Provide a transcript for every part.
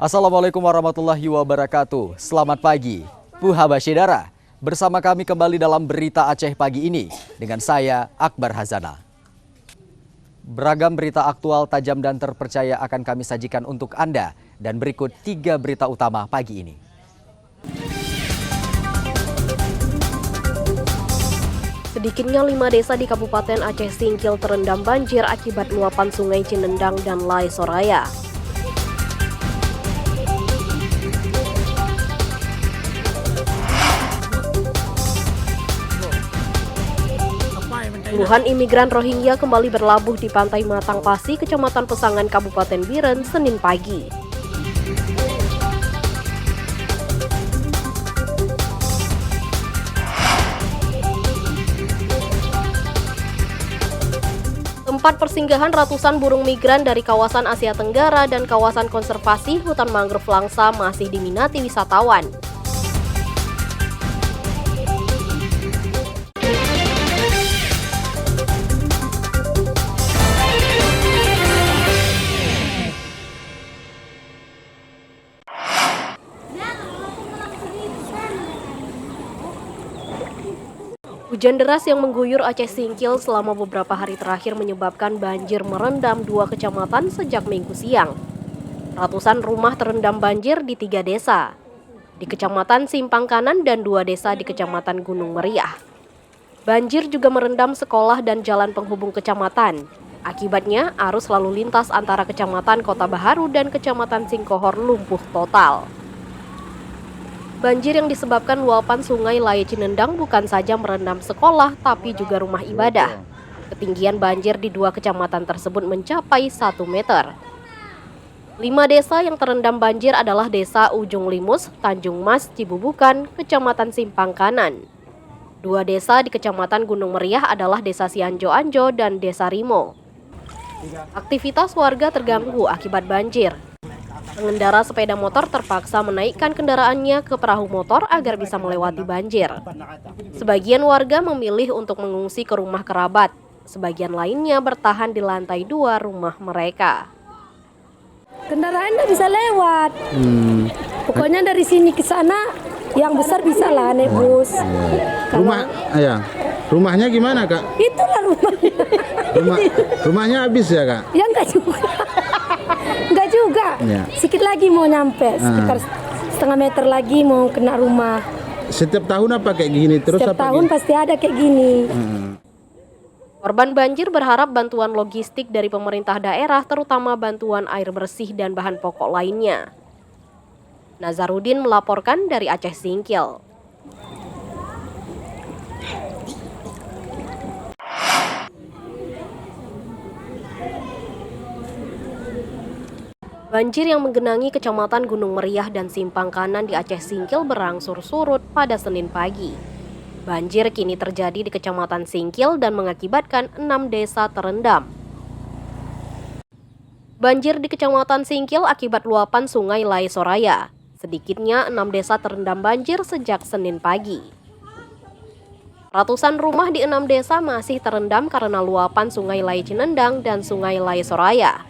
Assalamualaikum warahmatullahi wabarakatuh. Selamat pagi, Puha Basyedara. Bersama kami kembali dalam Berita Aceh pagi ini dengan saya, Akbar Hazana. Beragam berita aktual, tajam dan terpercaya akan kami sajikan untuk Anda. Dan berikut 3 berita utama pagi ini. Sedikitnya 5 desa di Kabupaten Aceh Singkil terendam banjir akibat luapan sungai Cinendang dan Lai Soraya. Puluhan imigran Rohingya kembali berlabuh di pantai Matang Pasi, Kecamatan Pesangan, Kabupaten Biren, Senin pagi. Tempat persinggahan ratusan burung migran dari kawasan Asia Tenggara dan kawasan konservasi hutan mangrove Langsa masih diminati wisatawan. Hujan deras yang mengguyur Aceh Singkil selama beberapa hari terakhir menyebabkan banjir merendam 2 kecamatan sejak Minggu siang. Ratusan rumah terendam banjir di 3 desa, di Kecamatan Simpang Kanan dan 2 desa di Kecamatan Gunung Meriah. Banjir juga merendam sekolah dan jalan penghubung kecamatan. Akibatnya, arus lalu lintas antara Kecamatan Kota Baharu dan Kecamatan Singkohor lumpuh total. Banjir yang disebabkan luapan sungai Lai Cinendang bukan saja merendam sekolah, tapi juga rumah ibadah. Ketinggian banjir di 2 kecamatan tersebut mencapai 1 meter. 5 desa yang terendam banjir adalah Desa Ujung Limus, Tanjung Mas, Cibubukan, Kecamatan Simpang Kanan. 2 desa di Kecamatan Gunung Meriah adalah Desa Sianjo Anjo dan Desa Rimo. Aktivitas warga terganggu akibat banjir. Pengendara sepeda motor terpaksa menaikkan kendaraannya ke perahu motor agar bisa melewati banjir. Sebagian warga memilih untuk mengungsi ke rumah kerabat. Sebagian lainnya bertahan di lantai 2 rumah mereka. Kendaraan nggak bisa lewat. Pokoknya dari sini ke sana yang besar bisa lah naik bus. Rumahnya gimana, Kak? Itulah rumahnya. Rumahnya habis ya, Kak? Ya enggak juga. Enggak juga. Ya. Sedikit lagi mau nyampe, sekitar setengah meter lagi mau kena rumah. Setiap tahun apa kayak gini terus? Setiap tahun pasti ada kayak gini. Korban banjir berharap bantuan logistik dari pemerintah daerah, terutama bantuan air bersih dan bahan pokok lainnya. Nazarudin melaporkan dari Aceh Singkil. Banjir yang menggenangi Kecamatan Gunung Meriah dan Simpang Kanan di Aceh Singkil berangsur surut pada Senin pagi. Banjir kini terjadi di Kecamatan Singkil dan mengakibatkan 6 desa terendam. Banjir di Kecamatan Singkil akibat luapan sungai Lai Soraya. Sedikitnya 6 desa terendam banjir sejak Senin pagi. Ratusan rumah di 6 desa masih terendam karena luapan sungai Lai Cinendang dan sungai Lai Soraya.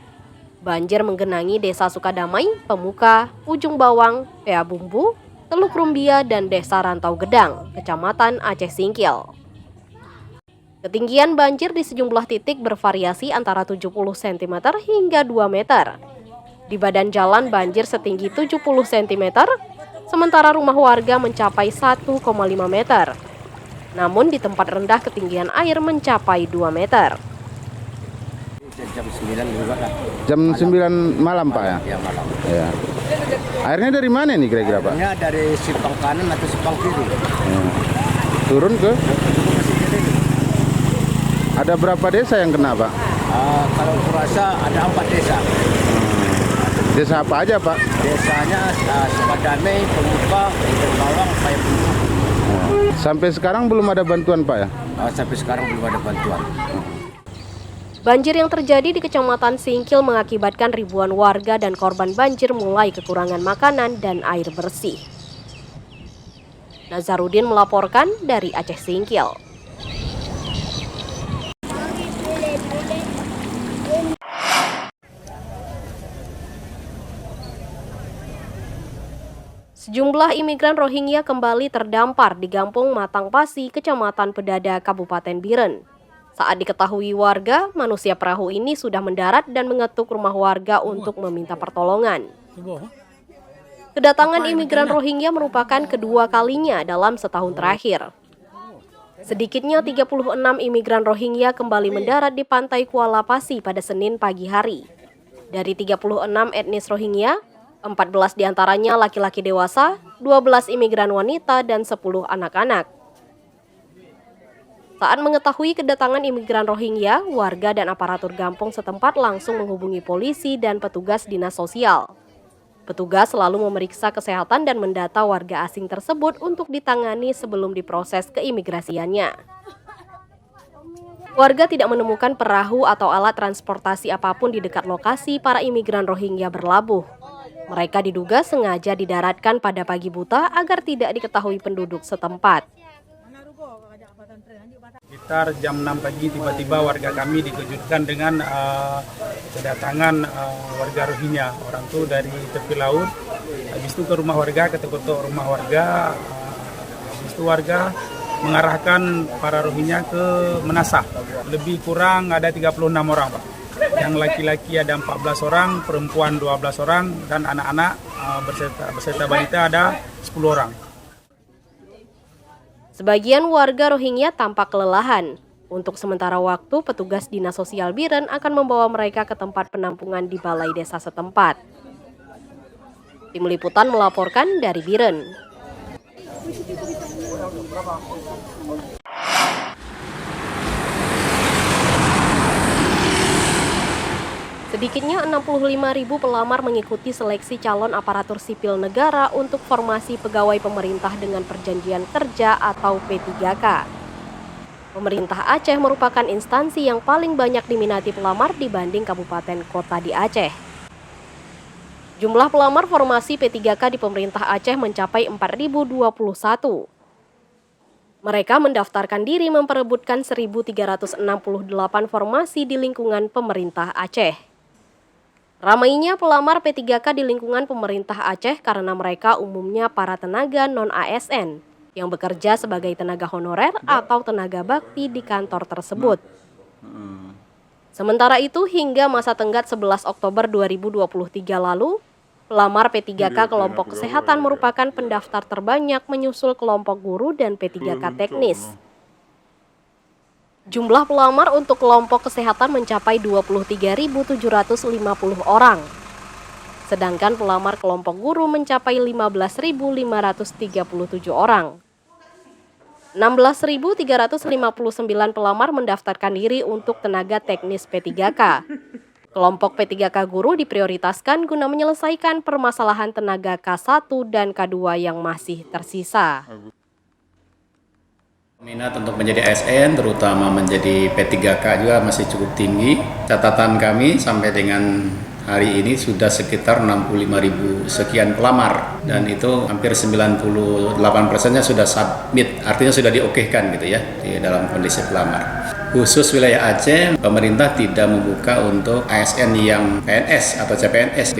Banjir menggenangi Desa Sukadamai, Pemuka, Ujung Bawang, Pea Bumbu, Teluk Rumbia, dan Desa Rantau Gedang, Kecamatan Aceh Singkil. Ketinggian banjir di sejumlah titik bervariasi antara 70 cm hingga 2 meter. Di badan jalan banjir setinggi 70 cm, sementara rumah warga mencapai 1,5 meter. Namun di tempat rendah ketinggian air mencapai 2 meter. Jam 9 juga kan. Jam 9 malam, Pak ya? Ya malam. Ya. Airnya dari mana nih kira-kira, Pak? Airnya dari Simpang Kanan atau Simpang Kiri. Ya. Turun ke? Ada berapa desa yang kena, Pak? Kalau kurasa ada 4 desa. Desa apa aja, Pak? Desanya Sukadamai, Pemuka, Ujung Bawang, Pea Bumbu. Sampai sekarang belum ada bantuan, Pak ya? Sampai sekarang belum ada bantuan. Banjir yang terjadi di Kecamatan Singkil mengakibatkan ribuan warga dan korban banjir mulai kekurangan makanan dan air bersih. Nazarudin melaporkan dari Aceh Singkil. Sejumlah imigran Rohingya kembali terdampar di Kampung Matangpasi, Kecamatan Pedada, Kabupaten Biren. Saat diketahui warga, manusia perahu ini sudah mendarat dan mengetuk rumah warga untuk meminta pertolongan. Kedatangan imigran Rohingya merupakan kedua kalinya dalam setahun terakhir. Sedikitnya 36 imigran Rohingya kembali mendarat di pantai Kuala Pasi pada Senin pagi hari. Dari 36 etnis Rohingya, 14 diantaranya laki-laki dewasa, 12 imigran wanita, dan 10 anak-anak. Saat mengetahui kedatangan imigran Rohingya, warga dan aparatur kampung setempat langsung menghubungi polisi dan petugas dinas sosial. Petugas selalu memeriksa kesehatan dan mendata warga asing tersebut untuk ditangani sebelum diproses keimigrasiannya. Warga tidak menemukan perahu atau alat transportasi apapun di dekat lokasi para imigran Rohingya berlabuh. Mereka diduga sengaja didaratkan pada pagi buta agar tidak diketahui penduduk setempat. Sekitar jam 6 pagi tiba-tiba warga kami dikejutkan dengan kedatangan warga Rohingya. Orang itu dari tepi laut, habis itu ke rumah warga, ketuk-ketuk rumah warga, habis itu warga mengarahkan para Rohingya ke Menasah. Lebih kurang ada 36 orang, Pak. Yang laki-laki ada 14 orang, perempuan 12 orang, dan anak-anak beserta balita ada 10 orang. Sebagian warga Rohingya tampak kelelahan. Untuk sementara waktu, petugas Dinas Sosial Biren akan membawa mereka ke tempat penampungan di balai desa setempat. Tim Liputan melaporkan dari Biren. Sedikitnya 65.000 pelamar mengikuti seleksi calon aparatur sipil negara untuk formasi pegawai pemerintah dengan perjanjian kerja atau P3K. Pemerintah Aceh merupakan instansi yang paling banyak diminati pelamar dibanding kabupaten kota di Aceh. Jumlah pelamar formasi P3K di pemerintah Aceh mencapai 4.021. Mereka mendaftarkan diri memperebutkan 1.368 formasi di lingkungan pemerintah Aceh. Ramainya pelamar P3K di lingkungan pemerintah Aceh karena mereka umumnya para tenaga non-ASN yang bekerja sebagai tenaga honorer atau tenaga bakti di kantor tersebut. Sementara itu, hingga masa tenggat 11 Oktober 2023 lalu, pelamar P3K kelompok kesehatan merupakan pendaftar terbanyak menyusul kelompok guru dan P3K teknis. Jumlah pelamar untuk kelompok kesehatan mencapai 23.750 orang. Sedangkan pelamar kelompok guru mencapai 15.537 orang. 16.359 pelamar mendaftarkan diri untuk tenaga teknis P3K. Kelompok P3K guru diprioritaskan guna menyelesaikan permasalahan tenaga K1 dan K2 yang masih tersisa. Minat untuk menjadi ASN, terutama menjadi P3K juga masih cukup tinggi. Catatan kami sampai dengan hari ini sudah sekitar 65.000 sekian pelamar. Dan itu hampir 98%-nya sudah submit, artinya sudah diokekan gitu ya, di dalam kondisi pelamar. Khusus wilayah Aceh, pemerintah tidak membuka untuk ASN yang PNS atau CPNS,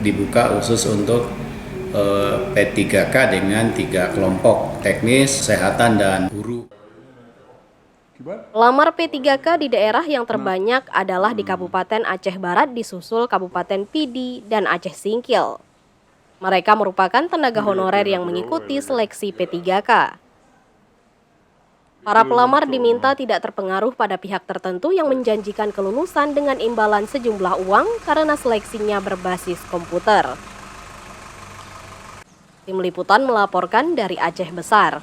dibuka khusus untuk P3K dengan 3 kelompok, teknis, kesehatan, dan guru. Pelamar P3K di daerah yang terbanyak adalah di Kabupaten Aceh Barat disusul Kabupaten Pidi dan Aceh Singkil. Mereka merupakan tenaga honorer yang mengikuti seleksi P3K. Para pelamar diminta tidak terpengaruh pada pihak tertentu yang menjanjikan kelulusan dengan imbalan sejumlah uang karena seleksinya berbasis komputer. Tim Liputan melaporkan dari Aceh Besar.